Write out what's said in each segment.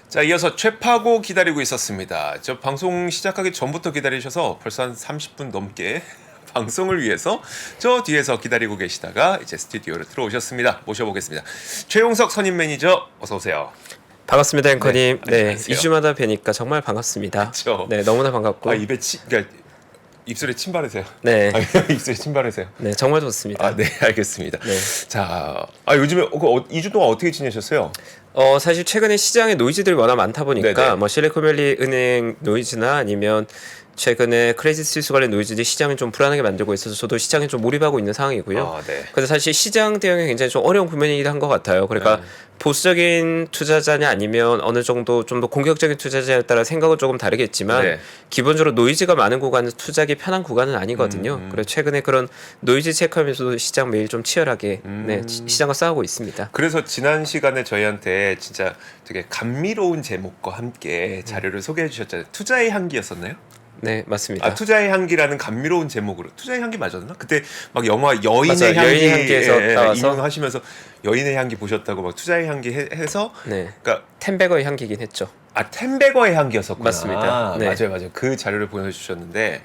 자, 이어서 최파고 기다리고 있었습니다. 저 방송 시작하기 전부터 기다리셔서 벌써 한 30분 넘게 방송을 위해서 저 뒤에서 기다리고 계시다가 이제 스튜디오로 들어오셨습니다. 모셔보겠습니다. 최용석 선임 매니저 어서 오세요. 반갑습니다, 앵커님. 네, 네, 2주마다 뵈니까 정말 반갑습니다. 그쵸. 네, 너무나 반갑고. 그러니까 입술에 침 바르세요. 네. 입술에 침 바르세요. 네, 정말 좋습니다. 네, 알겠습니다. 네. 자, 요즘에 2주 동안 어떻게 지내셨어요? 사실 최근에 시장에 노이즈들이 워낙 많다 보니까 네네. 뭐 실리콘밸리 은행 노이즈나 아니면 최근에 크레딧 스위스 관련 노이즈들이 시장을 좀 불안하게 만들고 있어서 저도 시장에 좀 몰입하고 있는 상황이고요. 네. 그래서 사실 시장 대응이 굉장히 좀 어려운 국면이기도 한 것 같아요. 그러니까 보수적인 투자자냐 아니면 어느 정도 좀 더 공격적인 투자자에 따라 생각은 조금 다르겠지만 네. 기본적으로 노이즈가 많은 구간은 투자하기 편한 구간은 아니거든요. 그래서 최근에 그런 노이즈 체크하면서도 시장 매일 좀 치열하게 시장과 싸우고 있습니다. 그래서 지난 시간에 저희한테 진짜 되게 감미로운 제목과 함께 자료를 소개해 주셨잖아요. 투자의 향기였었나요? 네, 맞습니다. 투자의 향기라는 감미로운 제목으로 투자의 향기 맞았나? 그때 막 영화 여인의 맞아요. 향기 여인의 향기에서 나와서 인용하시면서 여인의 향기 보셨다고 막 투자의 향기 해서 네, 그러니까 텐베거의 향기긴 했죠. 템베거의 향기였었구나. 맞습니다. 네. 맞아요. 그 자료를 보내주셨는데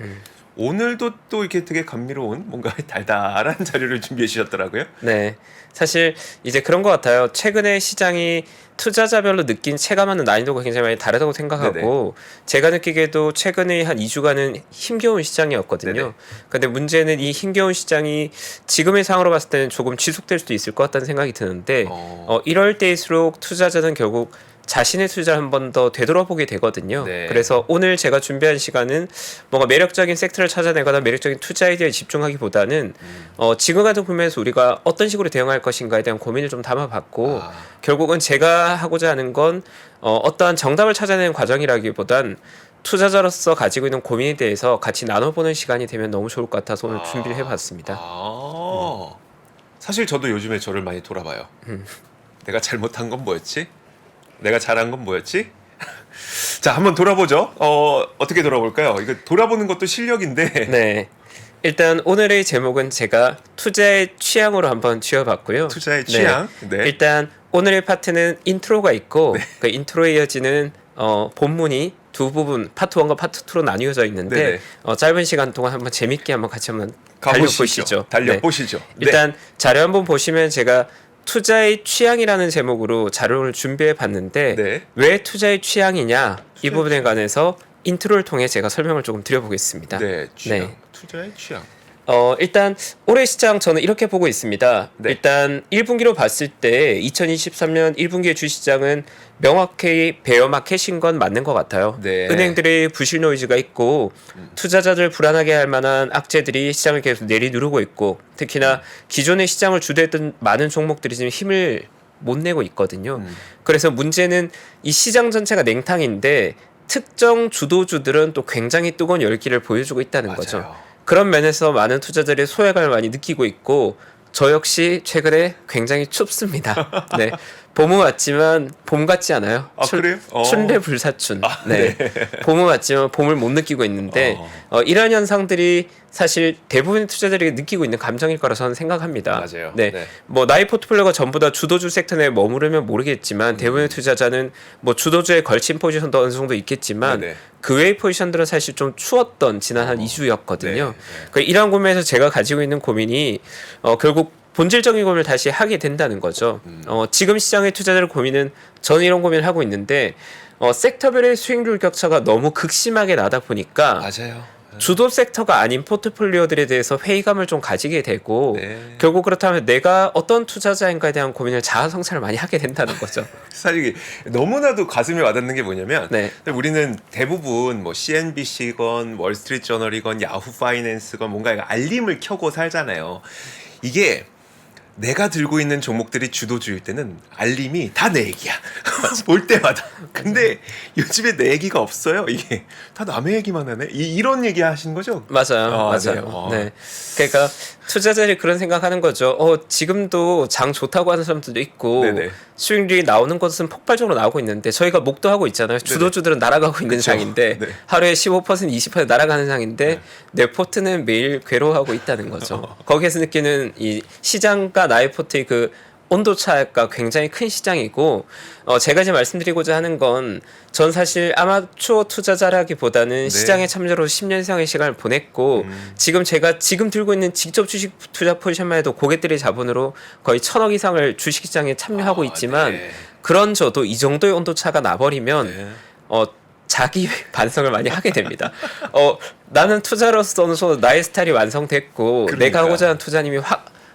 오늘도 또 이렇게 되게 감미로운 뭔가 달달한 자료를 준비해 주셨더라고요. 네, 사실 이제 그런 것 같아요. 최근에 시장이 투자자별로 느낀 체감하는 난이도가 굉장히 많이 다르다고 생각하고 제가 느끼기에도 최근에 한 2주간은 힘겨운 시장이었거든요. 네네. 근데 문제는 이 힘겨운 시장이 지금의 상황으로 봤을 때는 조금 지속될 수도 있을 것 같다는 생각이 드는데 이럴 때일수록 투자자는 결국 자신의 투자를 한 번 더 되돌아보게 되거든요. 네. 그래서 오늘 제가 준비한 시간은 뭔가 매력적인 섹터를 찾아내거나 매력적인 투자 아이디어에 집중하기보다는 지금 같은 국면에서 우리가 어떤 식으로 대응할 것인가에 대한 고민을 좀 담아봤고 결국은 제가 하고자 하는 건 어떠한 정답을 찾아내는 과정이라기보단 투자자로서 가지고 있는 고민에 대해서 같이 나눠보는 시간이 되면 너무 좋을 것 같아서 오늘 준비를 해봤습니다. 사실 저도 요즘에 저를 많이 돌아봐요. 내가 잘못한 건 뭐였지? 내가 잘한 건 뭐였지? 자, 한번 돌아보죠. 어떻게 돌아볼까요? 이거 돌아보는 것도 실력인데. 네. 일단 오늘의 제목은 제가 투자의 취향으로 한번 지어봤고요. 투자의 취향. 네. 일단 오늘의 파트는 인트로가 있고 그 인트로에 이어지는 본문이 두 부분 파트 1과 파트 2로 나뉘어져 있는데 짧은 시간 동안 한번 재밌게 한번 같이 한번 달려보시죠. 달려보시죠. 네. 일단 자료 한번 보시면 제가 투자의 취향이라는 제목으로 자료를 준비해 봤는데 왜 투자의 취향이냐 이 부분에 관해서 인트로를 통해 제가 설명을 조금 드려보겠습니다. 네, 취향. 투자의 취향. 일단 올해 시장 저는 이렇게 보고 있습니다. 일단 1분기로 봤을 때 2023년 1분기의 주시장은 명확히 베어 마켓인 건 맞는 것 같아요. 은행들의 부실 노이즈가 있고 투자자들 불안하게 할 만한 악재들이 시장을 계속 내리누르고 있고 특히나 기존의 시장을 주도했던 많은 종목들이 지금 힘을 못 내고 있거든요. 그래서 문제는 이 시장 전체가 냉탕인데 특정 주도주들은 또 굉장히 뜨거운 열기를 보여주고 있다는 거죠. 그런 면에서 많은 투자자들이 소외감을 많이 느끼고 있고 저 역시 최근에 굉장히 춥습니다. 네. 봄은 왔지만 봄 같지 않아요. 그래요? 춘래 불사춘. 네. 봄은 왔지만 봄을 못 느끼고 있는데 이런 현상들이 사실 대부분의 투자자들이 느끼고 있는 감정일 거라 저는 생각합니다. 맞아요. 네. 뭐 나의 포트폴리오가 전부 다 주도주 섹터 내에 머무르면 모르겠지만 대부분의 투자자는 뭐 주도주에 걸친 포지션도 어느 정도 있겠지만 그 외의 포지션들은 사실 좀 추웠던 지난 한 2주였거든요. 그러니까 이런 고민에서 제가 가지고 있는 고민이 결국 본질적인 고민을 다시 하게 된다는 거죠. 지금 시장의 투자자들 고민은 저는 이런 고민을 하고 있는데 섹터별의 수익률 격차가 너무 극심하게 나다 보니까 주도 섹터가 아닌 포트폴리오들에 대해서 회의감을 좀 가지게 되고 결국 그렇다면 내가 어떤 투자자인가에 대한 고민을 자아 성찰을 많이 하게 된다는 거죠. 사실 너무나도 가슴에 와닿는 게 뭐냐면 우리는 대부분 뭐 CNBC건 월스트리트저널이건 야후 파이낸스건 뭔가 알림을 켜고 살잖아요. 이게 내가 들고 있는 종목들이 주도주일 때는 알림이 다 내 얘기야. 볼 때마다. 근데 요즘에 내 얘기가 없어요. 이게 다 남의 얘기만 하네. 이런 얘기 하신 거죠? 맞아요. 네. 그러니까 투자자들이 그런 생각하는 거죠. 지금도 장 좋다고 하는 사람들도 있고 수익률이 나오는 것은 폭발적으로 나오고 있는데 저희가 목도하고 있잖아요. 주도주들은 날아가고 있는 장인데 하루에 15% 20% 날아가는 장인데 내 포트는 매일 괴로워하고 있다는 거죠. 거기에서 느끼는 이 시장과 나의 포트의 그 온도 차가 굉장히 큰 시장이고 제가 이제 말씀드리고자 하는 건 전 사실 아마추어 투자자라기보다는 시장에 참여로 10년 이상의 시간을 보냈고 지금 제가 지금 들고 있는 직접 주식 투자 포지션만 해도 고객들의 자본으로 거의 1,000억 이상을 주식시장에 참여하고 있지만 그런 저도 이 정도의 온도 차가 나버리면 자기 반성을 많이 하게 됩니다. 나는 투자로서는 나의 스타일이 완성됐고 그러니까. 내가 하고자 하는 투자님이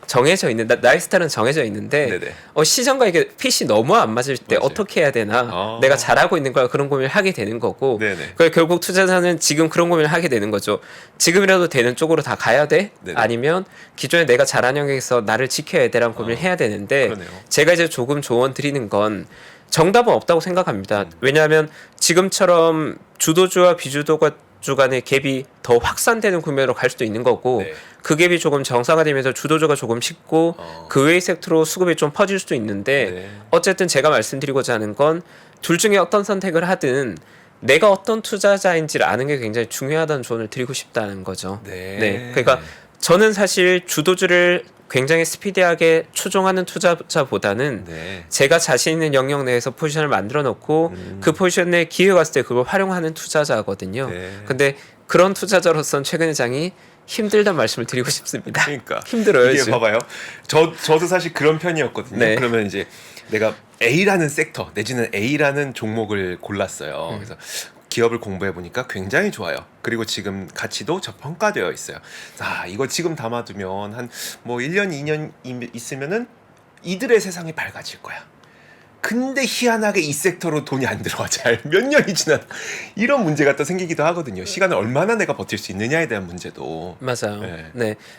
정해져 있는 나의 스타일은 정해져 있는데 시장과 이게 핏이 너무 안 맞을 때 어떻게 해야 되나 내가 잘하고 있는 거야 그런 고민을 하게 되는 거고 그래서 결국 투자자는 지금 그런 고민을 하게 되는 거죠. 지금이라도 되는 쪽으로 다 가야 돼? 아니면 기존에 내가 잘하는 영역에서 나를 지켜야 돼라는 고민을 해야 되는데 제가 이제 조금 조언 드리는 건 정답은 없다고 생각합니다. 왜냐하면 지금처럼 주도주와 비주도가 주간의 갭이 더 확산되는 국면으로 갈 수도 있는 거고 그 갭이 조금 정상화되면서 주도주가 조금 식고 그 외의 섹터로 수급이 좀 퍼질 수도 있는데 어쨌든 제가 말씀드리고자 하는 건 둘 중에 어떤 선택을 하든 내가 어떤 투자자인지를 아는 게 굉장히 중요하다는 조언을 드리고 싶다는 거죠. 그러니까 저는 사실 주도주를 굉장히 스피디하게 추종하는 투자자보다는 제가 자신 있는 영역 내에서 포지션을 만들어 놓고 그 포지션 내에 기회가 왔을 때 그걸 활용하는 투자자거든요. 근데 그런 투자자로서는 최근의 장이 힘들다는 말씀을 드리고 싶습니다. 그러니까 힘들어요. 이게 지금. 봐봐요. 저도 사실 그런 편이었거든요. 그러면 이제 내가 A라는 섹터 내지는 A라는 종목을 골랐어요. 그래서 기업을 공부해 보니까 굉장히 좋아요. 그리고 지금 가치도 저평가되어 있어요. 자, 이거 지금 담아두면 한 뭐 1년, 2년 있으면은 이들의 세상이 밝아질 거야. 근데 희한하게 이 섹터로 돈이 안 들어와. 잘 몇 년이 지나 이런 문제가 또 생기기도 하거든요. 시간을 얼마나 내가 버틸 수 있느냐에 대한 문제도. 맞아요.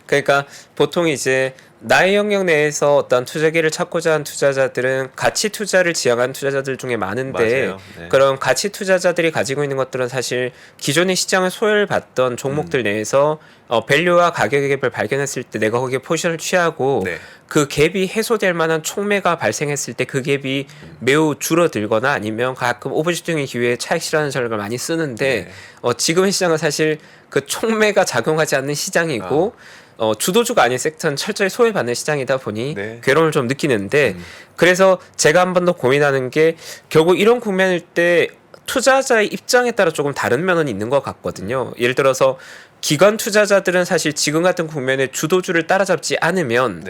그러니까 보통 이제 나의 영역 내에서 어떤 투자기를 찾고자 한 투자자들은 가치 투자를 지향한 투자자들 중에 많은데 그런 가치 투자자들이 가지고 있는 것들은 사실 기존의 시장을 소외받던 종목들 내에서 밸류와 가격의 갭을 발견했을 때 내가 거기에 포지션을 취하고 그 갭이 해소될 만한 촉매가 발생했을 때 그 갭이 매우 줄어들거나 아니면 가끔 오버슈팅의 기회에 차익 실현하는 전략을 많이 쓰는데 지금의 시장은 사실 그 촉매가 작용하지 않는 시장이고 주도주가 아닌 섹터는 철저히 소외받는 시장이다 보니 괴로움을 좀 느끼는데 그래서 제가 한 번 더 고민하는 게 결국 이런 국면일 때 투자자의 입장에 따라 조금 다른 면은 있는 것 같거든요. 예를 들어서 기관 투자자들은 사실 지금 같은 국면에 주도주를 따라잡지 않으면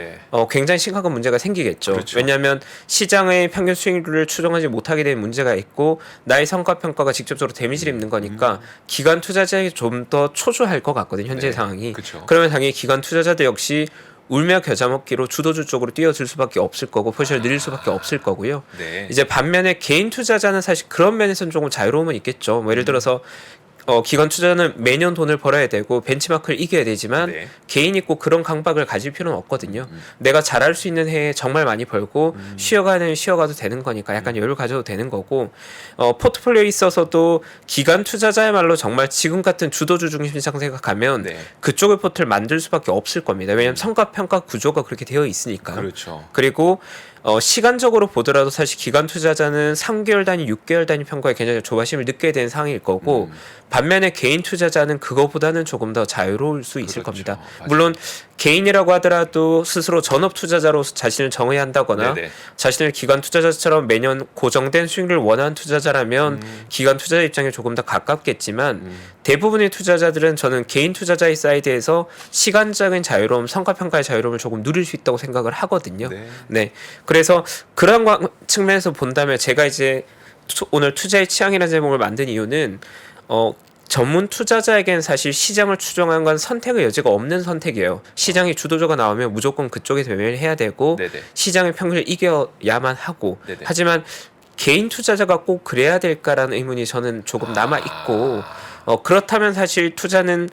굉장히 심각한 문제가 생기겠죠. 왜냐하면 시장의 평균 수익률을 추정하지 못하게 되는 문제가 있고 나의 성과평가가 직접적으로 데미지를 입는 거니까 기관 투자자에게 좀 더 초조할 것 같거든요. 현재 상황이. 그러면 당연히 기관 투자자들 역시 울며 겨자 먹기로 주도주 쪽으로 뛰어들 수밖에 없을 거고 포지션을 늘릴 수밖에 없을 거고요. 이제 반면에 개인 투자자는 사실 그런 면에서는 조금 자유로움은 있겠죠. 뭐 예를 들어서 기관 투자는 매년 돈을 벌어야 되고 벤치마크를 이겨야 되지만 개인이 꼭 그런 강박을 가질 필요는 없거든요. 내가 잘할 수 있는 해에 정말 많이 벌고 쉬어가는 쉬어가도 되는 거니까 약간 여유를 가져도 되는 거고 포트폴리오에 있어서도 기관 투자자야말로 정말 지금 같은 주도주 중심 시장 생각하면 그쪽의 포트를 만들 수밖에 없을 겁니다. 왜냐하면 성과평가 구조가 그렇게 되어 있으니까. 그리고 시간적으로 보더라도 사실 기관 투자자는 3개월 단위, 6개월 단위 평가에 굉장히 조바심을 느껴야 되는 상황일 거고 반면에 개인 투자자는 그거보다는 조금 더 자유로울 수 있을 겁니다. 물론 개인이라고 하더라도 스스로 전업 투자자로서 자신을 정해야 한다거나 자신을 기관 투자자처럼 매년 고정된 수익률을 원하는 투자자라면 기관 투자자 입장에 조금 더 가깝겠지만 대부분의 투자자들은 저는 개인 투자자의 사이드에서 시간적인 자유로움, 성과평가의 자유로움을 조금 누릴 수 있다고 생각을 하거든요. 그래서 그런 측면에서 본다면 제가 이제 오늘 투자의 취향이라는 제목을 만든 이유는 전문 투자자에게는 사실 시장을 추종하는 건 선택의 여지가 없는 선택이에요. 시장의 주도주가 나오면 무조건 그쪽에서 매매를 해야 되고 시장의 평균을 이겨야만 하고 하지만 개인 투자자가 꼭 그래야 될까라는 의문이 저는 조금 남아있고 그렇다면 사실 투자는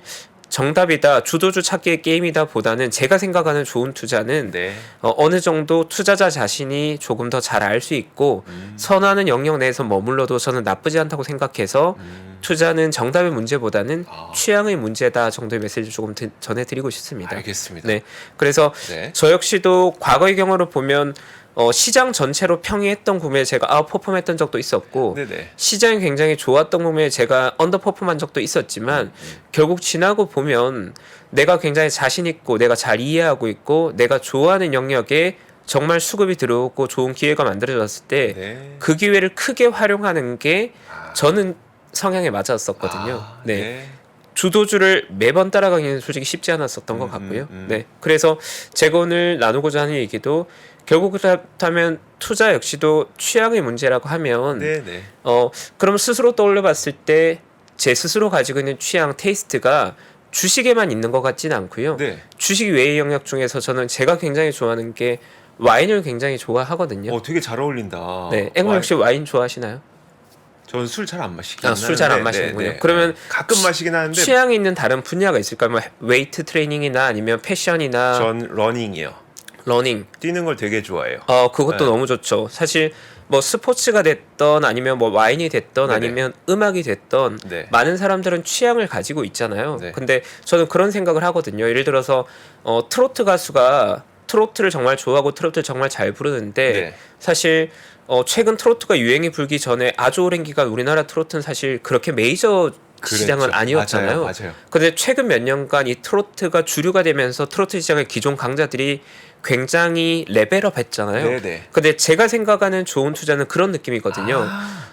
정답이다, 주도주 찾기의 게임이다 보다는 제가 생각하는 좋은 투자는 어느 정도 투자자 자신이 조금 더 잘 알 수 있고 선호하는 영역 내에서 머물러도 저는 나쁘지 않다고 생각해서 투자는 정답의 문제보다는 취향의 문제다 정도의 메시지를 조금 전해드리고 싶습니다. 알겠습니다. 그래서 저 역시도 과거의 경우를 보면 시장 전체로 평이했던 구매에 제가 아웃퍼폼했던 적도 있었고 시장이 굉장히 좋았던 구매에 제가 언더퍼폼한 적도 있었지만 결국 지나고 보면 내가 굉장히 자신 있고 내가 잘 이해하고 있고 내가 좋아하는 영역에 정말 수급이 들어오고 좋은 기회가 만들어졌을 때 그 기회를 크게 활용하는 게 저는 성향에 맞았었거든요. 네. 주도주를 매번 따라가기는 솔직히 쉽지 않았었던 것 같고요. 네. 그래서 제가 오늘 나누고자 하는 얘기도 결국 그렇다면 투자 역시도 취향의 문제라고 하면 그럼 스스로 떠올려 봤을 때 제 스스로 가지고 있는 취향 테이스트가 주식에만 있는 것 같지는 않고요. 주식 외의 영역 중에서 저는 제가 굉장히 좋아하는 게 와인을 굉장히 좋아하거든요. 되게 잘 어울린다. 네, 앵무 혹시 와인 좋아하시나요? 저는 술 잘 안 마시긴 술 잘 안 마시는군요. 그러면 가끔 마시긴 하는데 취향이 있는 다른 분야가 있을까요? 뭐 웨이트 트레이닝이나 아니면 패션이나. 전 러닝이요. 러닝. 뛰는 걸 되게 좋아해요. 그것도 너무 좋죠. 사실 뭐 스포츠가 됐던 아니면 뭐 와인이 됐던 아니면 음악이 됐던 많은 사람들은 취향을 가지고 있잖아요. 근데 저는 그런 생각을 하거든요. 예를 들어서 트로트 가수가 트로트를 정말 좋아하고 트로트를 정말 잘 부르는데 사실 최근 트로트가 유행이 불기 전에 아주 오랜 기간 우리나라 트로트는 사실 그렇게 메이저 시장은 아니었잖아요. 맞아요. 근데 최근 몇 년간 이 트로트가 주류가 되면서 트로트 시장의 기존 강자들이 굉장히 레벨업 했잖아요. 근데 제가 생각하는 좋은 투자는 그런 느낌이거든요.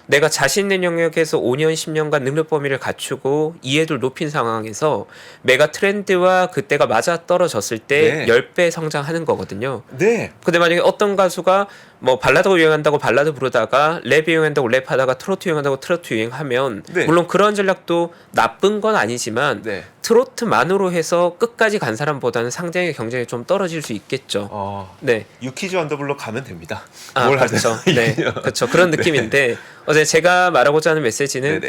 내가 자신 있는 영역에서 5년, 10년간 능력 범위를 갖추고 이해도를 높인 상황에서 메가 트렌드와 그때가 맞아 떨어졌을 때 10배 성장하는 거거든요. 근데 만약에 어떤 가수가 뭐 발라드가 유행한다고 발라드 부르다가 랩이 유행한다고 랩하다가 트로트 유행한다고 트로트 유행하면 물론 그런 전략도 나쁜 건 아니지만 트로트만으로 해서 끝까지 간 사람보다는 상대의 경쟁이 좀 떨어질 수 있겠죠. 유키즈 언더블럭 가면 됩니다. 뭘 그렇죠. 그렇죠. 그런 느낌인데 어제 제가 말하고자 하는 메시지는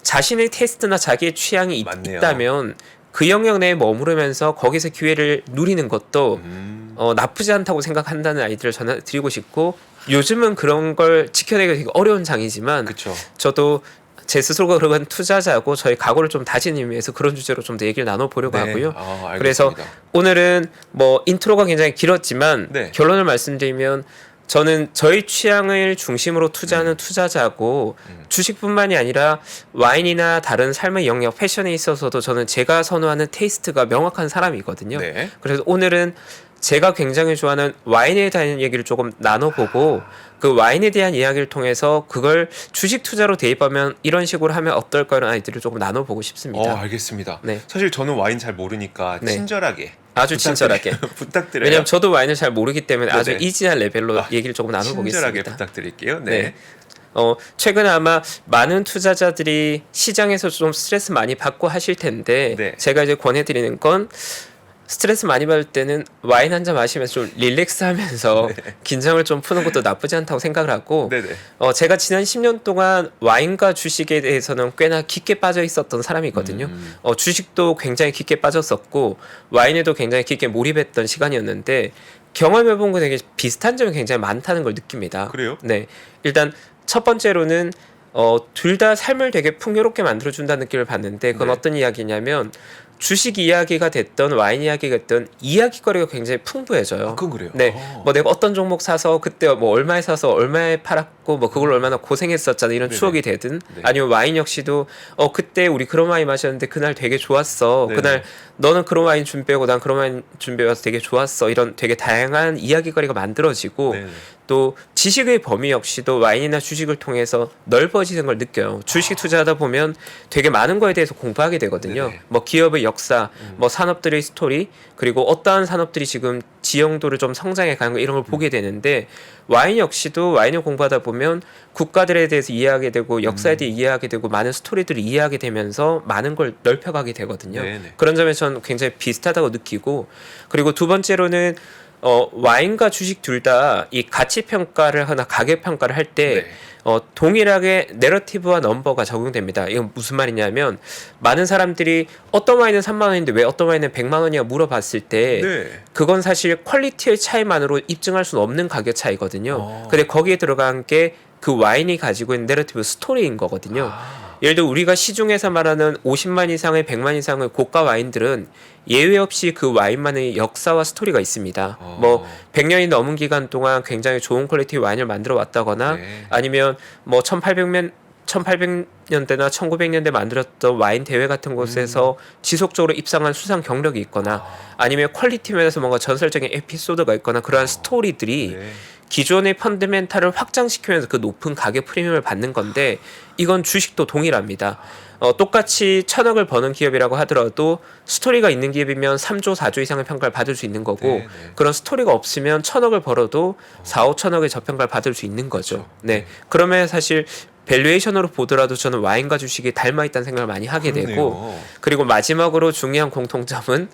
자신의 테스트나 자기의 취향이 있다면 그 영역 내에 머무르면서 거기서 기회를 누리는 것도 나쁘지 않다고 생각한다는 아이디어를 전해드리고 싶고 요즘은 그런 걸 지켜내기가 되게 어려운 장이지만 저도 제 스스로가 그런 투자자고 저희 각오를 좀 다지는 위해서 그런 주제로 좀 더 얘기를 나눠보려고 하고요. 그래서 오늘은 뭐 인트로가 굉장히 길었지만 결론을 말씀드리면 저는 저희 취향을 중심으로 투자하는 투자자고 주식뿐만이 아니라 와인이나 다른 삶의 영역, 패션에 있어서도 저는 제가 선호하는 테이스트가 명확한 사람이거든요. 그래서 오늘은 제가 굉장히 좋아하는 와인에 대한 얘기를 조금 나눠보고 그 와인에 대한 이야기를 통해서 그걸 주식 투자로 대입하면 이런 식으로 하면 어떨까 이런 아이디어를 조금 나눠보고 싶습니다. 알겠습니다. 사실 저는 와인 잘 모르니까 친절하게 아주 친절하게 부탁드려요. 왜냐면 저도 와인을 잘 모르기 때문에 아주 이지한 레벨로 얘기를 조금 나눠보겠습니다. 친절하게 부탁드릴게요. 최근에 아마 많은 투자자들이 시장에서 좀 스트레스 많이 받고 하실 텐데 제가 이제 권해드리는 건 스트레스 많이 받을 때는 와인 한 잔 마시면서 좀 릴렉스하면서 긴장을 좀 푸는 것도 나쁘지 않다고 생각을 하고 제가 지난 10년 동안 와인과 주식에 대해서는 꽤나 깊게 빠져 있었던 사람이거든요. 주식도 굉장히 깊게 빠졌었고 와인에도 굉장히 깊게 몰입했던 시간이었는데 경험해본 거 되게 비슷한 점이 굉장히 많다는 걸 느낍니다. 그래요? 일단 첫 번째로는 둘 다 삶을 되게 풍요롭게 만들어준다는 느낌을 받는데 그건 어떤 이야기냐면 주식 이야기가 됐던 와인 이야기가 됐던 이야기거리가 굉장히 풍부해져요. 그건 그래요. 뭐 내가 어떤 종목 사서 그때 뭐 얼마에 사서 얼마에 팔았고 뭐 그걸 얼마나 고생했었잖아 이런 추억이 되든 아니면 와인 역시도 그때 우리 그런 와인 마셨는데 그날 되게 좋았어. 그날 너는 그런 와인 준비하고 난 그런 와인 준비해와서 되게 좋았어. 이런 되게 다양한 이야기거리가 만들어지고 또 지식의 범위 역시도 와인이나 주식을 통해서 넓어지는 걸 느껴요. 주식 투자하다 보면 되게 많은 거에 대해서 공부하게 되거든요. 뭐 기업의 역사, 뭐 산업들의 스토리, 그리고 어떠한 산업들이 지금 지형도를 좀 성장해 가는 거 이런 걸 보게 되는데 와인 역시도 와인을 공부하다 보면 국가들에 대해서 이해하게 되고 역사에 대해 이해하게 되고 많은 스토리들을 이해하게 되면서 많은 걸 넓혀가게 되거든요. 그런 점에서 저는 굉장히 비슷하다고 느끼고 그리고 두 번째로는 와인과 주식 둘 다 이 가치 평가를 하나 가격 평가를 할 때 동일하게 내러티브와 넘버가 적용됩니다. 이건 무슨 말이냐면 많은 사람들이 어떤 와인은 3만 원인데 왜 어떤 와인은 100만 원이야 물어봤을 때 그건 사실 퀄리티의 차이만으로 입증할 수는 없는 가격 차이거든요. 근데 거기에 들어간 게 그 와인이 가지고 있는 내러티브 스토리인 거거든요. 예를 들어 우리가 시중에서 말하는 50만 이상의 100만 이상의 고가 와인들은 예외 없이 그 와인만의 역사와 스토리가 있습니다. 뭐 100년이 넘은 기간 동안 굉장히 좋은 퀄리티의 와인을 만들어 왔다거나 아니면 뭐 1800년 1800년대나 1900년대 만들었던 와인 대회 같은 곳에서 지속적으로 입상한 수상 경력이 있거나 아니면 퀄리티 면에서 뭔가 전설적인 에피소드가 있거나 그러한 스토리들이 네. 기존의 펀드멘탈을 확장시키면서 그 높은 가격 프리미엄을 받는 건데 이건 주식도 동일합니다. 똑같이 1000억을 버는 기업이라고 하더라도 스토리가 있는 기업이면 3조, 4조 이상의 평가를 받을 수 있는 거고 네, 네. 그런 스토리가 없으면 1000억을 벌어도 4, 5천억의 저평가를 받을 수 있는 거죠. 그렇죠. 네. 그러면 사실 밸류에이션으로 보더라도 저는 와인과 주식이 닮아있다는 생각을 많이 하게 그러네요. 되고 그리고 마지막으로 중요한 공통점은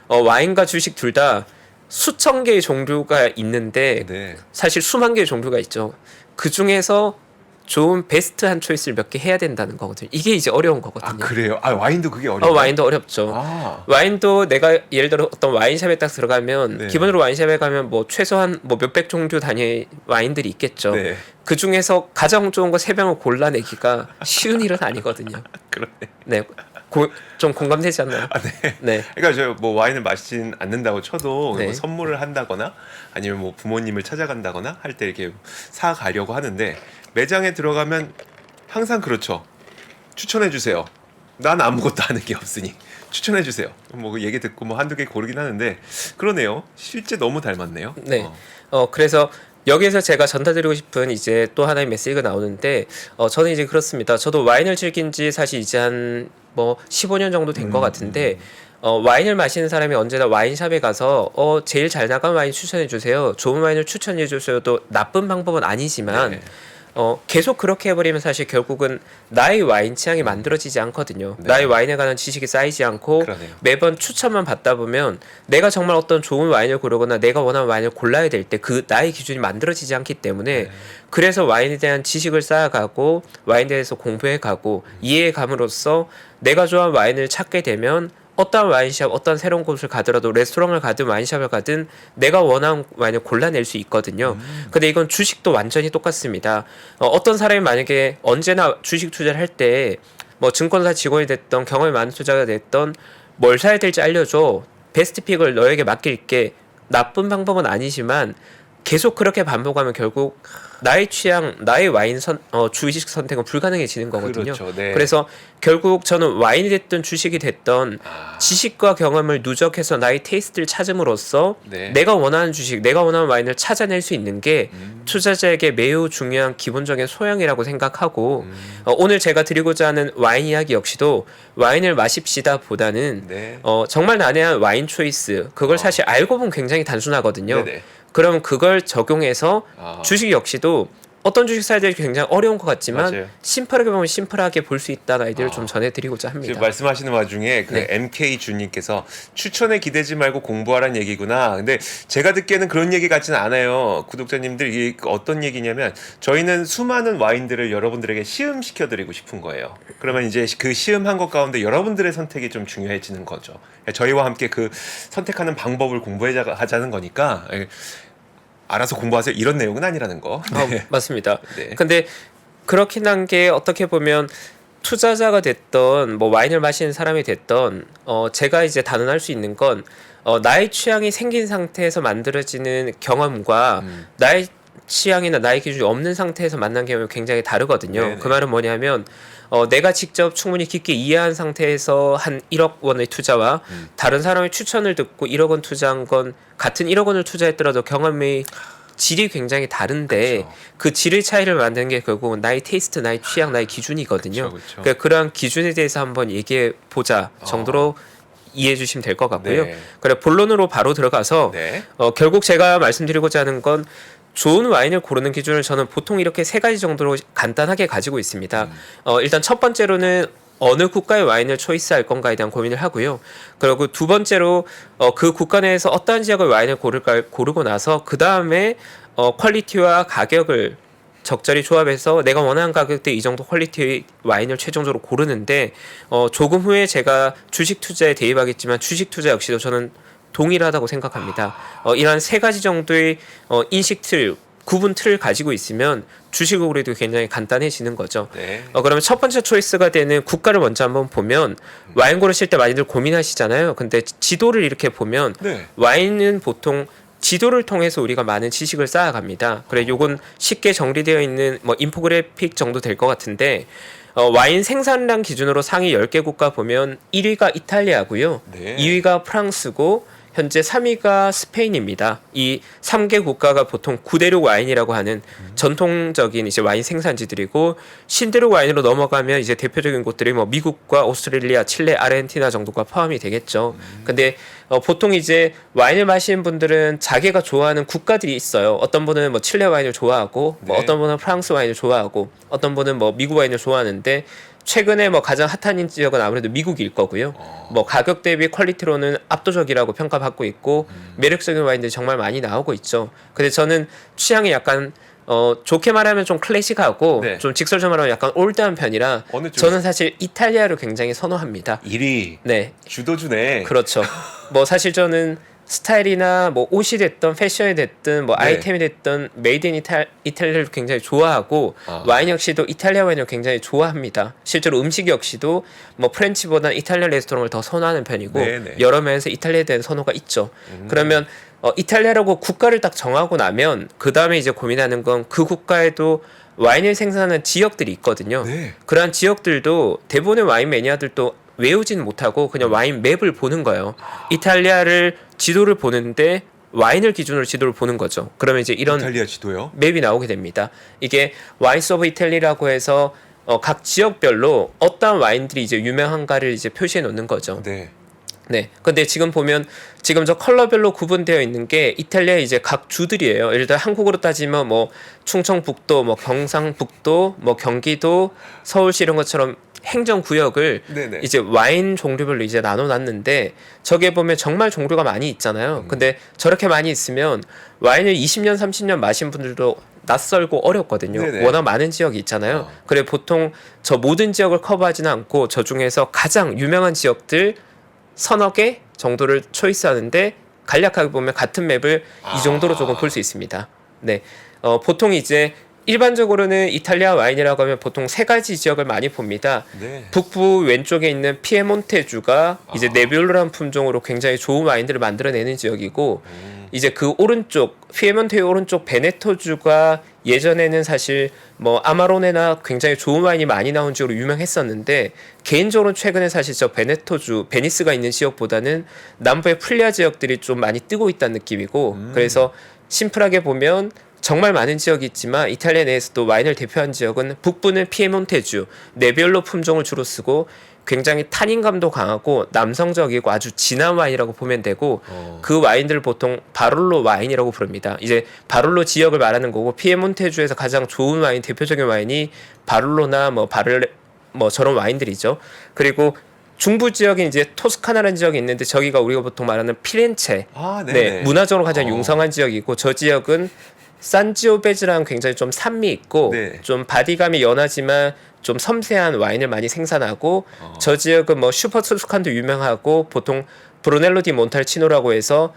와인과 주식 둘 다 수천 개의 종류가 있는데 네. 사실 수만 개의 종류가 있죠. 그 중에서 좋은 베스트한 초이스를 몇 개 해야 된다는 거거든요. 이게 이제 어려운 거거든요. 아 그래요? 아 와인도 그게 어려워요? 와인도 어렵죠. 와인도 내가 예를 들어 어떤 와인샵에 딱 들어가면 네. 기본으로 와인샵에 가면 뭐 최소한 뭐 몇백 종류 단위의 와인들이 있겠죠. 네. 그 중에서 가장 좋은 거 3병을 골라내기가 쉬운 일은 아니거든요. 그러네. 네. 좀 공감되지 않나요? 아, 네. 네. 그러니까 저 뭐 와인을 마시진 않는다고 쳐도 네. 뭐 선물을 한다거나 아니면 뭐 부모님을 찾아간다거나 할 때 이렇게 사 가려고 하는데 매장에 들어가면 항상 그렇죠. 추천해 주세요. 난 아무것도 아는 게 없으니 추천해 주세요. 뭐 그 얘기 듣고 뭐 한두 개 고르긴 하는데 그러네요. 실제 너무 닮았네요. 네. 그래서 여기에서 제가 전달드리고 싶은 이제 또 하나의 메시지가 나오는데 저는 이제 그렇습니다. 저도 와인을 즐긴 지 사실 이제 한 뭐 15년 정도 된 것 같은데 와인을 마시는 사람이 언제나 와인샵에 가서 제일 잘 나간 와인 추천해 주세요. 좋은 와인을 추천해 주셔도 나쁜 방법은 아니지만 네. 계속 그렇게 해버리면 사실 결국은 나의 와인 취향이 만들어지지 않거든요. 네. 나의 와인에 관한 지식이 쌓이지 않고 그러네요. 매번 추천만 받다 보면 내가 정말 어떤 좋은 와인을 고르거나 내가 원하는 와인을 골라야 될 때 그 나의 기준이 만들어지지 않기 때문에 네. 그래서 와인에 대한 지식을 쌓아가고 와인에 대해서 공부해가고 이해감으로써 내가 좋아하는 와인을 찾게 되면 어떤 와인샵, 어떤 새로운 곳을 가더라도 레스토랑을 가든 와인샵을 가든 내가 원하는 와인을 골라낼 수 있거든요. 근데 이건 주식도 완전히 똑같습니다. 어떤 사람이 만약에 언제나 주식 투자를 할 때 뭐 증권사 직원이 됐던 경험이 많은 투자가 됐던 뭘 사야 될지 알려줘. 베스트 픽을 너에게 맡길게. 나쁜 방법은 아니지만 계속 그렇게 반복하면 결국 나의 취향, 나의 와인 주식 선택은 불가능해지는 거거든요. 그렇죠. 네. 그래서 결국 저는 와인이 됐든 주식이 됐든 지식과 경험을 누적해서 나의 테이스트를 찾음으로써 네. 내가 원하는 주식, 내가 원하는 와인을 찾아낼 수 있는 게 투자자에게 매우 중요한 기본적인 소양이라고 생각하고 오늘 제가 드리고자 하는 와인 이야기 역시도 와인을 마십시다 보다는 네. 정말 난해한 와인 초이스 그걸 사실 알고 보면 굉장히 단순하거든요. 네네. 그럼 그걸 적용해서 주식 역시도 어떤 주식 사야 될지 굉장히 어려운 것 같지만 맞아요. 심플하게 보면 심플하게 볼 수 있다는 아이디어를 좀 전해드리고자 합니다. 지금 말씀하시는 와중에 그 네. MK 주님께서 추천에 기대지 말고 공부하라는 얘기구나. 근데 제가 듣기에는 그런 얘기 같지는 않아요. 구독자님들 이게 어떤 얘기냐면 저희는 수많은 와인들을 여러분들에게 시음시켜드리고 싶은 거예요. 그러면 이제 그 시음한 것 가운데 여러분들의 선택이 좀 중요해지는 거죠. 저희와 함께 그 선택하는 방법을 공부하자는 거니까 알아서 공부하세요. 이런 내용은 아니라는 거. 네. 맞습니다. 네. 근데 그렇긴 한 게 어떻게 보면 투자자가 됐던 뭐 와인을 마시는 사람이 됐던 제가 이제 단언할 수 있는 건 나의 취향이 생긴 상태에서 만들어지는 경험과 나의 취향이나 나의 기준이 없는 상태에서 만난 경험이 굉장히 다르거든요. 네네. 그 말은 뭐냐면 내가 직접 충분히 깊게 이해한 상태에서 한 1억 원의 투자와 다른 사람의 추천을 듣고 1억 원 투자한 건 같은 1억 원을 투자했더라도 경험의 질이 굉장히 다른데 그쵸. 그 질의 차이를 만드는 게 결국은 나의 테이스트, 나의 취향, 나의 기준이거든요. 그쵸. 그러니까 그러한 기준에 대해서 한번 얘기해 보자 정도로 이해해 주시면 될 것 같고요. 네. 그래 본론으로 바로 들어가서 네. 결국 제가 말씀드리고자 하는 건 좋은 와인을 고르는 기준을 저는 보통 이렇게 3가지 정도로 간단하게 가지고 있습니다. 일단 첫 번째로는 어느 국가의 와인을 초이스할 건가에 대한 고민을 하고요. 그리고 두 번째로 그 국가 내에서 어떠한 지역의 와인을 고르고 나서 그 다음에 퀄리티와 가격을 적절히 조합해서 내가 원하는 가격대 이 정도 퀄리티의 와인을 최종적으로 고르는데 조금 후에 제가 주식 투자에 대입하겠지만 주식 투자 역시도 저는 동일하다고 생각합니다. 이러한 3가지 정도의 인식 틀, 구분 틀을 가지고 있으면 주식을 고르기도 굉장히 간단해지는 거죠. 네. 그러면 첫 번째 초이스가 되는 국가를 먼저 한번 보면 와인 고르실 때 많이들 고민하시잖아요. 근데 지도를 이렇게 보면 네. 와인은 보통 지도를 통해서 우리가 많은 지식을 쌓아갑니다. 그래 요건 쉽게 정리되어 있는 뭐 인포그래픽 정도 될 것 같은데 와인 생산량 기준으로 상위 10개 국가 보면 1위가 이탈리아고요. 네. 2위가 프랑스고 현재 3위가 스페인입니다. 이 3개 국가가 보통 구대륙 와인이라고 하는 전통적인 이제 와인 생산지들이고 신대륙 와인으로 넘어가면 이제 대표적인 곳들이 뭐 미국과 오스트레일리아, 칠레, 아르헨티나 정도가 포함이 되겠죠. 근데 보통 이제 와인을 마시는 분들은 자기가 좋아하는 국가들이 있어요. 어떤 분은 뭐 칠레 와인을 좋아하고 뭐 어떤 분은 프랑스 와인을 좋아하고 어떤 분은 뭐 미국 와인을 좋아하는데 최근에 뭐 가장 핫한 지역은 아무래도 미국일 거고요. 뭐 가격 대비 퀄리티로는 압도적이라고 평가받고 있고 매력적인 와인들이 정말 많이 나오고 있죠. 근데 저는 취향이 약간 좋게 말하면 좀 클래식하고 네. 좀 직설적으로 말하면 약간 올드한 편이라 저는 사실 이탈리아를 굉장히 선호합니다. 1위. 네. 주도주네. 그렇죠. 뭐 사실 저는 스타일이나 뭐 옷이 됐든 패션이 됐든 뭐 네. 아이템이 됐든 메이드 인 이탈리아를 굉장히 좋아하고 와인 역시도 이탈리아 와인을 굉장히 좋아합니다. 실제로 음식 역시도 뭐 프렌치보다 이탈리아 레스토랑을 더 선호하는 편이고 네네. 여러 면에서 이탈리아에 대한 선호가 있죠. 그러면 이탈리아라고 국가를 딱 정하고 나면 그 다음에 이제 고민하는 건 그 국가에도 와인을 생산하는 지역들이 있거든요. 네. 그러한 지역들도 대부분의 와인 매니아들도 외우지는 못하고 그냥 와인 맵을 보는 거예요. 이탈리아를 지도를 보는데 와인을 기준으로 지도를 보는 거죠. 그러면 이제 이런 이탈리아 지도요? 맵이 나오게 됩니다. 이게 와인스 오브 이탈리라고 해서 각 지역별로 어떤 와인들이 이제 유명한가를 이제 표시해 놓는 거죠. 네. 네. 근데 지금 보면 지금 저 컬러별로 구분되어 있는 게 이탈리아 이제 각 주들이에요. 예를 들어 한국으로 따지면 뭐 충청북도, 뭐 경상북도, 뭐 경기도, 서울시 이런 것처럼 행정구역을 네네. 이제 와인 종류별로 이제 나눠놨는데 저게 보면 정말 종류가 많이 있잖아요. 근데 저렇게 많이 있으면 와인을 20년, 30년 마신 분들도 낯설고 어렵거든요. 네네. 워낙 많은 지역이 있잖아요. 그래 보통 저 모든 지역을 커버하지는 않고 저 중에서 가장 유명한 지역들 서너 개 정도를 초이스하는데 간략하게 보면 같은 맵을 이 정도로 조금 볼 수 있습니다. 네, 보통 이제 일반적으로는 이탈리아 와인이라고 하면 보통 세 가지 지역을 많이 봅니다. 네. 북부 왼쪽에 있는 피에몬테주가 이제 네비올라라는 품종으로 굉장히 좋은 와인들을 만들어내는 지역이고 이제 그 오른쪽 피에몬테의 오른쪽 베네토주가 예전에는 사실 뭐 아마로네나 굉장히 좋은 와인이 많이 나온 지역으로 유명했었는데 개인적으로는 최근에 사실 저 베네토주 베니스가 있는 지역보다는 남부의 풀리아 지역들이 좀 많이 뜨고 있다는 느낌이고 그래서 심플하게 보면 정말 많은 지역이 있지만 이탈리아 내에서도 와인을 대표한 지역은 북부는 피에몬테주, 네비올로 품종을 주로 쓰고 굉장히 탄닌감도 강하고 남성적이고 아주 진한 와인이라고 보면 되고 그 와인들을 보통 바롤로 와인이라고 부릅니다. 이제 바롤로 지역을 말하는 거고 피에몬테주에서 가장 좋은 와인, 대표적인 와인이 바롤로나 뭐 저런 와인들이죠. 그리고 중부 지역에 이제 토스카나라는 지역이 있는데 저기가 우리가 보통 말하는 피렌체, 네, 문화적으로 가장 융성한 지역이고 저 지역은 산지오베즈랑 굉장히 좀 산미 있고 네. 좀 바디감이 연하지만 좀 섬세한 와인을 많이 생산하고 저 지역은 뭐 슈퍼 투스칸도 유명하고 보통 브루넬로 디 몬탈치노라고 해서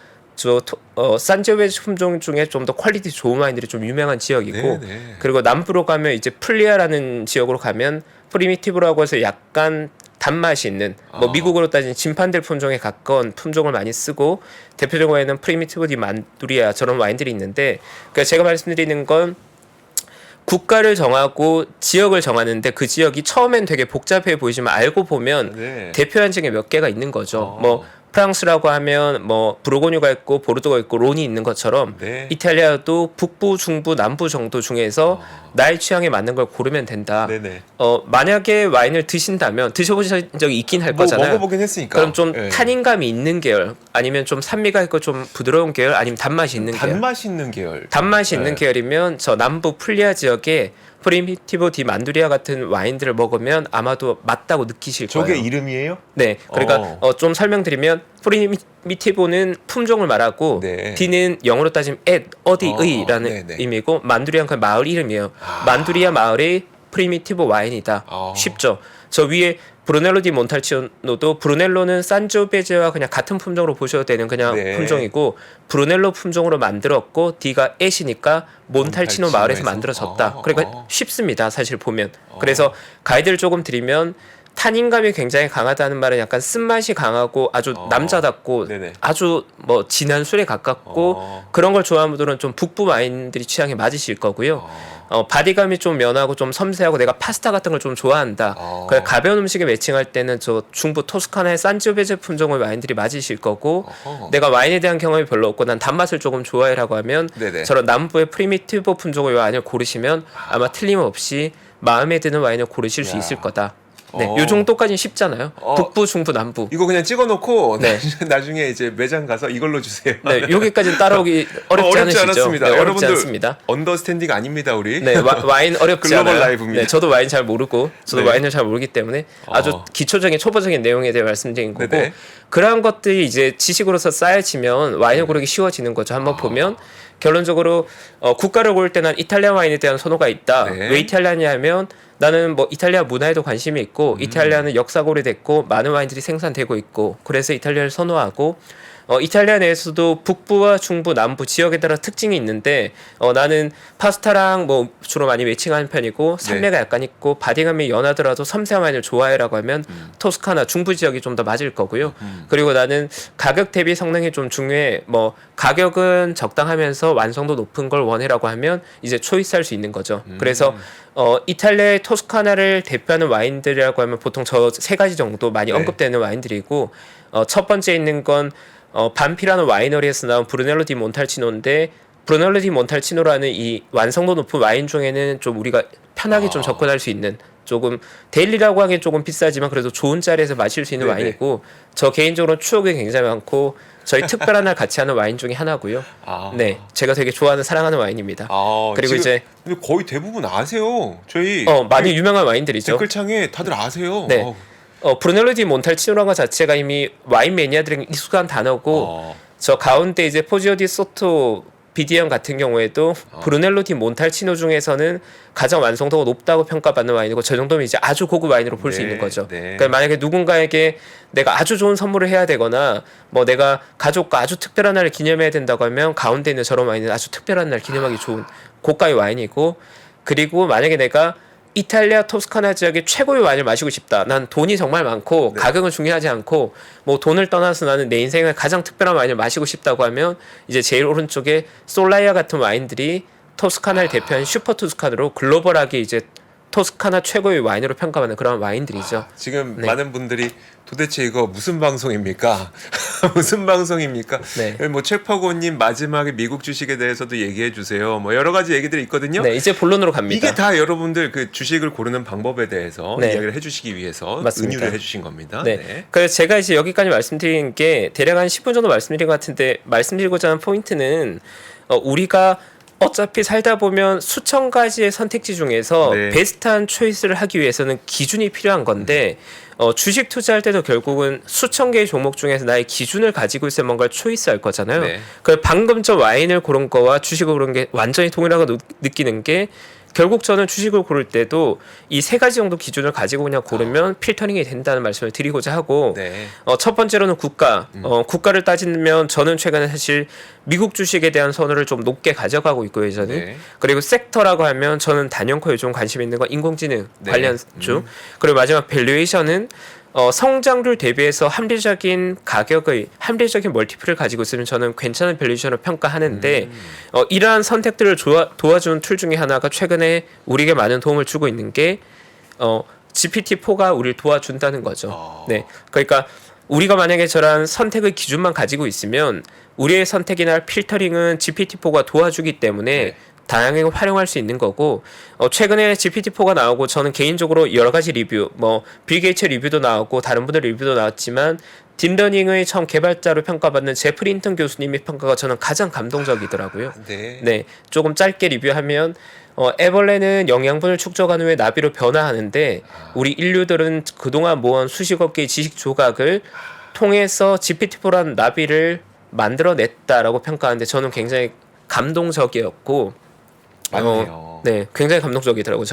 산지오베즈 품종 중에 좀 더 퀄리티 좋은 와인들이 좀 유명한 지역이고 네네. 그리고 남부로 가면 이제 풀리아라는 지역으로 가면 프리미티브라고 해서 약간 단맛이 있는 뭐 미국으로 따진 진판델 품종에 가까운 품종을 많이 쓰고 대표적인 와인은 프리미티브 디 만두리아 저런 와인들이 있는데 그러니까 제가 말씀드리는 건 국가를 정하고 지역을 정하는데 그 지역이 처음엔 되게 복잡해 보이지만 알고 보면 네. 대표한 지역에 몇 개가 있는 거죠. 뭐 프랑스라고 하면 뭐 부르고뉴가 있고 보르도가 있고 론이 있는 것처럼 네. 이탈리아도 북부, 중부, 남부 정도 중에서 나의 취향에 맞는 걸 고르면 된다. 네네. 만약에 와인을 드신다면 드셔보신 적이 있긴 할 거잖아요. 먹어보긴 했으니까. 그럼 좀 네. 탄닌감이 있는 계열, 아니면 좀 산미가 있고 좀 부드러운 계열, 아니면 단맛이 있는 계열. 단맛이 있는 계열. 단맛이 있는 계열이면 저 남부 풀리아 지역에 프리미티보 디 만두리아 같은 와인들을 먹으면 아마도 맞다고 느끼실 거예요. 저게 이름이에요? 네. 그러니까 좀 설명드리면 프리미티보는 품종을 말하고 네. 디는 영어로 따지면 어디의라는 의미고 만두리아는 그 마을 이름이에요. 만두리아 마을의 프리미티보 와인이다. 쉽죠. 저 위에 브루넬로 디 몬탈치노도 브루넬로는 산지오베제와 그냥 같은 품종으로 보셔도 되는 그냥 네. 품종이고 브루넬로 품종으로 만들었고 디가 애시니까 몬탈치노 마을에서 만들어졌다. 그러니까 쉽습니다. 사실 보면. 그래서 가이드를 조금 드리면 탄닌감이 굉장히 강하다는 말은 약간 쓴맛이 강하고 아주 남자답고 네네. 아주 뭐 진한 술에 가깝고 그런 걸 좋아하는 분들은 좀 북부 와인들이 취향에 맞으실 거고요. 바디감이 좀 연하고 좀 섬세하고 내가 파스타 같은 걸 좀 좋아한다. 그래 가벼운 음식에 매칭할 때는 저 중부 토스카나의 산지오베제 품종의 와인들이 맞으실 거고 내가 와인에 대한 경험이 별로 없고 난 단맛을 조금 좋아해라고 하면 네네. 저런 남부의 프리미티보 품종의 와인을 고르시면 아마 틀림없이 마음에 드는 와인을 고르실 수 있을 거다. 네, 요 정도까지는 쉽잖아요. 북부, 중부, 남부. 이거 그냥 찍어놓고 네. 나중에 이제 매장 가서 이걸로 주세요. 네, 여기까지는 따라오기 어렵지 않으시죠? 않았습니다. 네, 어렵지 여러분들 않습니다. 언더스탠딩 아닙니다, 우리. 네, 와인 어렵지 글로벌 않아요. 라이브입니다. 네, 저도 와인 잘 모르고 저도 네. 와인을 잘 모르기 때문에 아주 기초적인 초보적인 내용에 대해 말씀드린 거고 네네. 그러한 것들이 이제 지식으로서 쌓여지면 와인을 고르기 쉬워지는 거죠. 한번 보면 결론적으로 국가를 고를 때 난 이탈리아 와인에 대한 선호가 있다. 네. 왜 이탈리아냐면 나는 뭐 이탈리아 문화에도 관심이 있고 이탈리아는 역사가 오래됐고 많은 와인들이 생산되고 있고 그래서 이탈리아를 선호하고 이탈리아 내에서도 북부와 중부, 남부 지역에 따라 특징이 있는데 나는 파스타랑 뭐 주로 많이 매칭하는 편이고 산미가 약간 있고 바디감이 연하더라도 섬세한 와인을 좋아해라고 하면 토스카나 중부 지역이 좀 더 맞을 거고요. 그리고 나는 가격 대비 성능이 좀 중요해. 뭐 가격은 적당하면서 완성도 높은 걸 원해라고 하면 이제 초이스할 수 있는 거죠. 그래서 이탈리아의 토스카나를 대표하는 와인들이라고 하면 보통 저 세 가지 정도 많이 언급되는 와인들이고 첫 번째 있는 건 반피라는 와이너리에서 나온 브루넬로 디 몬탈치노인데 브루넬로 디 몬탈치노라는 이 완성도 높은 와인 중에는 좀 우리가 편하게 좀 접근할 수 있는 조금 데일리라고 하기엔 조금 비싸지만 그래도 좋은 자리에서 마실 수 있는 네네. 와인이고 저 개인적으로 추억이 굉장히 많고 저희 특별한 날 같이 하는 와인 중에 하나고요. 네, 제가 되게 좋아하는 사랑하는 와인입니다. 그리고 이제 근데 거의 대부분 아세요. 저희 많이 유명한 와인들이죠. 댓글창에 다들 아세요. 네. 브루넬로 디 몬탈치노라는 것 자체가 이미 와인 매니아들에게 익숙한 단어고 저 가운데 이제 포지오 디 소토 BDM 같은 경우에도 브루넬로 디 몬탈치노 중에서는 가장 완성도가 높다고 평가받는 와인이고 저 정도면 이제 아주 고급 와인으로 볼 수 있는 거죠. 그러니까 만약에 누군가에게 내가 아주 좋은 선물을 해야 되거나 뭐 내가 가족과 아주 특별한 날을 기념해야 된다고 하면 가운데 있는 저런 와인은 아주 특별한 날 기념하기 좋은 고가의 와인이고 그리고 만약에 내가 이탈리아 토스카나 지역의 최고의 와인을 마시고 싶다. 난 돈이 정말 많고 가격은 중요하지 않고 뭐 돈을 떠나서 나는 내 인생의 가장 특별한 와인을 마시고 싶다고 하면 이제 제일 오른쪽에 솔라이아 같은 와인들이 토스카나를 대표하는 슈퍼 토스카나로 글로벌하게 이제 토스카나 최고의 와인으로 평가받는 그런 와인들이죠. 지금 많은 분들이 도대체 이거 무슨 방송입니까? 무슨 방송입니까? 뭐 책파고님 마지막에 미국 주식에 대해서도 얘기해 주세요. 뭐 여러 가지 얘기들이 있거든요. 네, 이제 본론으로 갑니다. 이게 다 여러분들 그 주식을 고르는 방법에 대해서 이야기를 해주시기 위해서 은유를 해주신 겁니다. 그래서 제가 이제 여기까지 말씀드린 게 대략 한 10분 정도 말씀드린 것 같은데 말씀드리고자 하는 포인트는 우리가 어차피 살다 보면 수천 가지의 선택지 중에서 베스트한 초이스를 하기 위해서는 기준이 필요한 건데 주식 투자할 때도 결국은 수천 개의 종목 중에서 나의 기준을 가지고 있어야 뭔가를 초이스할 거잖아요. 그 방금 저 와인을 고른 거와 주식을 고른 게 완전히 동일하다고 느끼는 게 결국 저는 주식을 고를 때도 이 세 가지 정도 기준을 가지고 그냥 고르면 필터링이 된다는 말씀을 드리고자 하고 첫 번째로는 국가 국가를 따지면 저는 최근에 사실 미국 주식에 대한 선호를 좀 높게 가져가고 있고요. 저는 그리고 섹터라고 하면 저는 단연코 요즘 관심 있는 건 인공지능 관련주 그리고 마지막 밸류에이션은 성장률 대비해서 합리적인 가격의 합리적인 멀티플을 가지고 있으면 저는 괜찮은 밸류에이션을 평가하는데 이러한 선택들을 도와주는 툴 중에 하나가 최근에 우리에게 많은 도움을 주고 있는 게 GPT-4가 우리를 도와준다는 거죠. 네, 그러니까 우리가 만약에 저런 선택의 기준만 가지고 있으면 우리의 선택이나 필터링은 GPT-4가 도와주기 때문에 다양하게 활용할 수 있는 거고 최근에 GPT-4가 나오고 저는 개인적으로 여러 가지 리뷰 뭐 빌 게이츠 리뷰도 나오고 다른 분들 리뷰도 나왔지만 딥러닝의 처음 개발자로 평가받는 제프리 힌턴 교수님의 평가가 저는 가장 감동적이더라고요. 네, 조금 짧게 리뷰하면 애벌레는 영양분을 축적한 후에 나비로 변화하는데 우리 인류들은 그동안 모은 수십억 개의 지식 조각을 통해서 GPT-4라는 나비를 만들어냈다라고 평가하는데 저는 굉장히 감동적이었고 네, 굉장히 감동적이더라고요.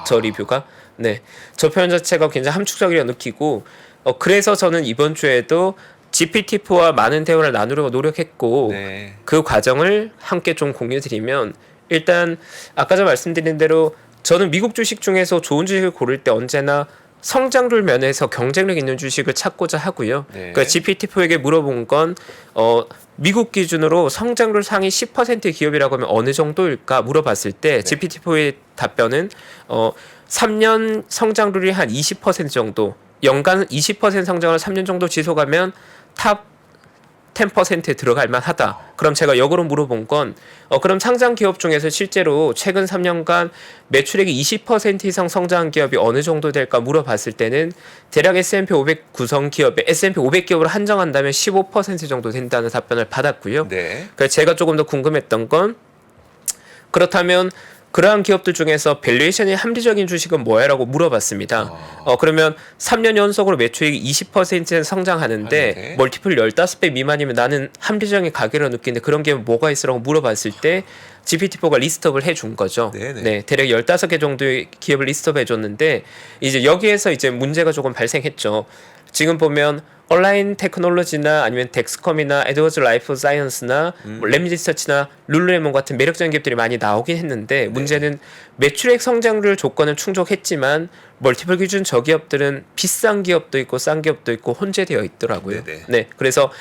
저 리뷰가. 네, 저 표현 자체가 굉장히 함축적이라고 느끼고 그래서 저는 이번 주에도 GPT-4와 많은 대화를 나누려고 노력했고 그 과정을 함께 좀 공유드리면 일단 아까 전 말씀드린 대로 저는 미국 주식 중에서 좋은 주식을 고를 때 언제나 성장률 면에서 경쟁력 있는 주식을 찾고자 하고요. 네. 그러니까 GPT-4에게 물어본 건 미국 기준으로 성장률 상위 10%의 기업이라고 하면 어느 정도일까 물어봤을 때 GPT-4의 답변은 3년 성장률이 한 20% 정도, 연간 20% 성장을 3년 정도 지속하면 탑 10%에 들어갈 만하다. 그럼 제가 역으로 물어본 건 그럼 상장 기업 중에서 실제로 최근 3년간 매출액이 20% 이상 성장한 기업이 어느 정도 될까 물어봤을 때는 대략 S&P 500 구성 기업에 S&P 500 기업을 한정한다면 15% 정도 된다는 답변을 받았고요. 네. 그래서 제가 조금 더 궁금했던 건 그렇다면 그러한 기업들 중에서 밸류에이션이 합리적인 주식은 뭐야? 라고 물어봤습니다. 그러면 3년 연속으로 매출액이 20% 성장하는데 멀티플 15배 미만이면 나는 합리적인 가격을 느끼는데 그런 기업은 뭐가 있으라고 물어봤을 때 GPT-4가 리스트업을 해준 거죠. 네네. 네, 대략 15개 정도의 기업을 리스트업 해줬는데 이제 여기에서 이제 문제가 조금 발생했죠. 지금 보면 온라인 테크놀로지나 아니면 덱스컴이나 에드워즈 라이프 사이언스나 램리서치나 룰루레몬 같은 매력적인 기업들이 많이 나오긴 했는데 문제는 매출액 성장률 조건은 충족했지만 멀티플 기준 저 기업들은 비싼 기업도 있고 싼 기업도 있고 혼재되어 있더라고요. 네, 그래서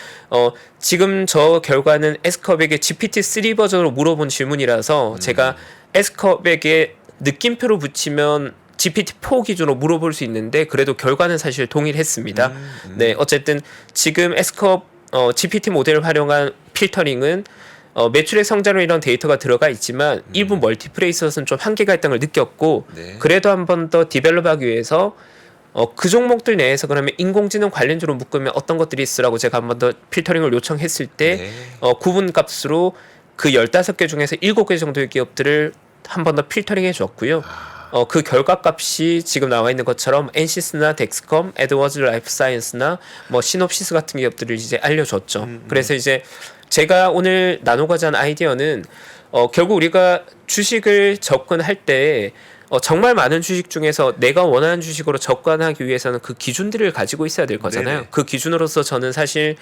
지금 저 결과는 S컵에게 GPT-3 버전으로 물어본 질문이라서 제가 S컵에게 느낌표로 붙이면 GPT-4 기준으로 물어볼 수 있는데 그래도 결과는 사실 동일했습니다. 네, 어쨌든 지금 S컵 GPT 모델을 활용한 필터링은 매출액 성장률 이런 데이터가 들어가 있지만 일부 멀티플에 있어서는 좀 한계가 있다는 걸 느꼈고 그래도 한 번 더 디벨롭하기 위해서 그 종목들 내에서 그러면 인공지능 관련주로 묶으면 어떤 것들이 있으라고 제가 한 번 더 필터링을 요청했을 때 구분 값으로 그 15개 중에서 7개 정도의 기업들을 한 번 더 필터링 해줬고요. 그 결과값이 지금 나와 있는 것처럼 엔시스나 덱스컴, 에드워즈 라이프 사이언스나 뭐 시놉시스 같은 기업들을 이제 알려줬죠. 그래서 이제 제가 오늘 나누고자 하는 아이디어는 결국 우리가 주식을 접근할 때 정말 많은 주식 중에서 내가 원하는 주식으로 접근하기 위해서는 그 기준들을 가지고 있어야 될 거잖아요. 네네. 그 기준으로서 저는 사실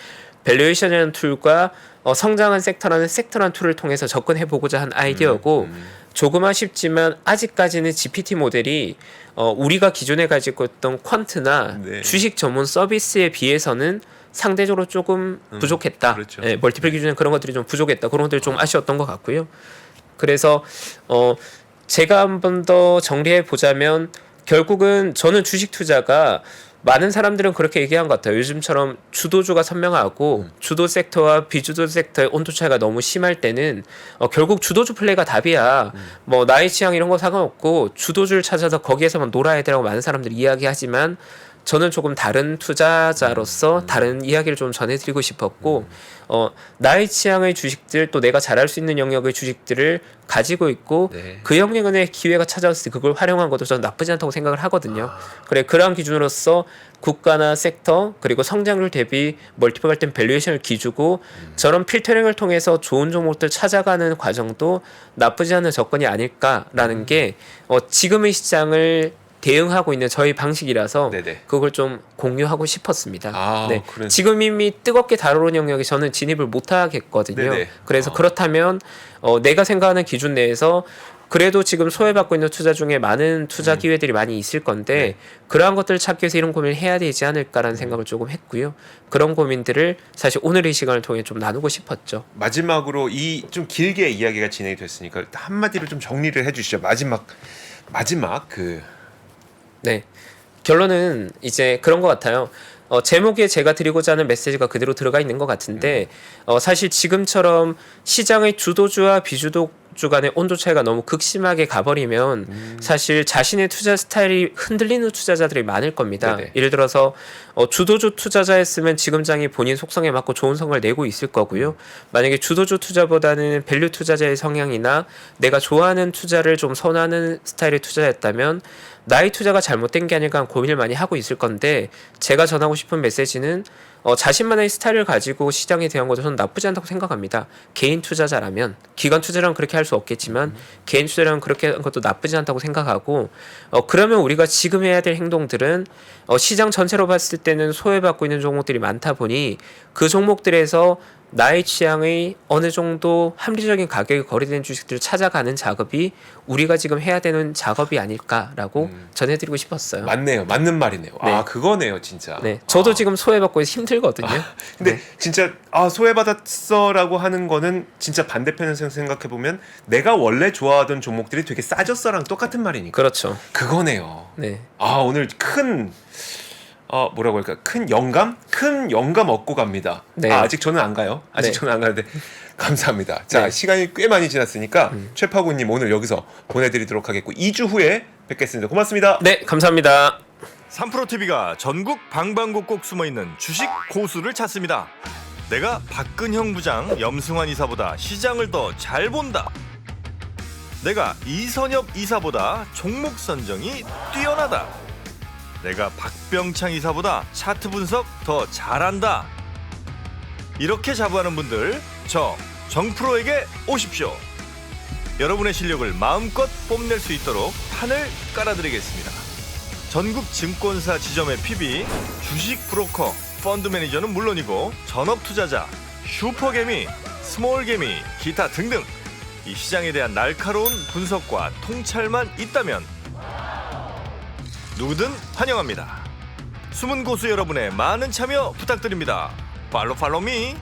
밸류에이션이라는 툴과 성장한 섹터라는 툴을 통해서 접근해 보고자 한 아이디어고 조금 아쉽지만 아직까지는 GPT 모델이 우리가 기존에 가지고 있던 퀀트나 주식 전문 서비스에 비해서는 상대적으로 조금 부족했다. 그렇죠. 네, 멀티플 기준에 그런 것들이 좀 부족했다. 그런 것들이 좀 아쉬웠던 것 같고요. 그래서 제가 한 번 더 정리해 보자면 결국은 저는 주식 투자가 많은 사람들은 그렇게 얘기한 것 같아요. 요즘처럼 주도주가 선명하고 주도 섹터와 비주도 섹터의 온도 차이가 너무 심할 때는 결국 주도주 플레이가 답이야. 뭐 나의 취향 이런 거 상관없고 주도주를 찾아서 거기에서만 놀아야 되라고 많은 사람들이 이야기하지만 저는 조금 다른 투자자로서 다른 이야기를 좀 전해드리고 싶었고 나의 취향의 주식들 또 내가 잘할 수 있는 영역의 주식들을 가지고 있고 그 영역의 기회가 찾아왔을 때 그걸 활용한 것도 저는 나쁘지 않다고 생각을 하거든요. 그래 그러한 기준으로서 국가나 섹터 그리고 성장률 대비 멀티플 갈등 밸류에이션을 기주고 저런 필터링을 통해서 좋은 종목들 찾아가는 과정도 나쁘지 않은 접근이 아닐까라는 게 지금의 시장을 대응하고 있는 저희 방식이라서 그걸 좀 공유하고 싶었습니다. 네. 지금 이미 뜨겁게 다루는 영역에 저는 진입을 못 하겠거든요. 그래서 그렇다면 내가 생각하는 기준 내에서 그래도 지금 소외받고 있는 투자 중에 많은 투자 기회들이 많이 있을 건데 그러한 것들을 찾기 위해서 이런 고민을 해야 되지 않을까라는 생각을 조금 했고요. 그런 고민들을 사실 오늘 이 시간을 통해 좀 나누고 싶었죠. 마지막으로 이 좀 길게 이야기가 진행이 됐으니까 한마디로 좀 정리를 해주시죠. 마지막 네. 결론은 이제 그런 것 같아요. 제목에 제가 드리고자 하는 메시지가 그대로 들어가 있는 것 같은데 사실 지금처럼 시장의 주도주와 비주도주 간의 온도 차이가 너무 극심하게 가버리면 사실 자신의 투자 스타일이 흔들리는 투자자들이 많을 겁니다. 예를 들어서 주도주 투자자였으면 지금 장이 본인 속성에 맞고 좋은 성과를 내고 있을 거고요. 만약에 주도주 투자보다는 밸류 투자자의 성향이나 내가 좋아하는 투자를 좀 선호하는 스타일의 투자였다면 나의 투자가 잘못된 게 아닐까 고민을 많이 하고 있을 건데 제가 전하고 싶은 메시지는 자신만의 스타일을 가지고 시장에 대한 것도 저는 나쁘지 않다고 생각합니다. 개인 투자자라면 기관 투자라면 그렇게 할 수 없겠지만 개인 투자라면 그렇게 하는 것도 나쁘지 않다고 생각하고 그러면 우리가 지금 해야 될 행동들은 시장 전체로 봤을 때는 소외받고 있는 종목들이 많다 보니 그 종목들에서 나의 취향의 어느 정도 합리적인 가격에 거래되는 주식들을 찾아가는 작업이 우리가 지금 해야 되는 작업이 아닐까라고 전해드리고 싶었어요. 맞네요. 맞는 말이네요. 네. 아 그거네요 진짜. 네, 저도 지금 소외받고 힘들거든요. 근데 네. 진짜 소외받았어라고 하는 거는 진짜 반대편에서 생각해 보면 내가 원래 좋아하던 종목들이 되게 싸졌어랑 똑같은 말이니까. 그렇죠. 그거네요. 네. 아 오늘 뭐라고 할까 큰 영감 얻고 갑니다. 네. 아직 저는 안 가요. 아직 네. 저는 안 가는데 감사합니다. 자 네. 시간이 꽤 많이 지났으니까 최파구님 오늘 여기서 보내드리도록 하겠고 2주 후에 뵙겠습니다. 고맙습니다. 네, 감사합니다. 3프로TV가 전국 방방곡곡 숨어있는 주식 고수를 찾습니다. 내가 박근형 부장, 염승환 이사보다 시장을 더 잘 본다. 내가 이선엽 이사보다 종목 선정이 뛰어나다. 내가 박병창 이사보다 차트 분석 더 잘한다. 이렇게 자부하는 분들 저 정프로에게 오십시오. 여러분의 실력을 마음껏 뽐낼 수 있도록 판을 깔아드리겠습니다. 전국 증권사 지점의 PB, 주식 브로커, 펀드 매니저는 물론이고 전업 투자자, 슈퍼개미, 스몰개미, 기타 등등 이 시장에 대한 날카로운 분석과 통찰만 있다면 누구든 환영합니다. 숨은 고수 여러분의 많은 참여 부탁드립니다. 팔로우 미.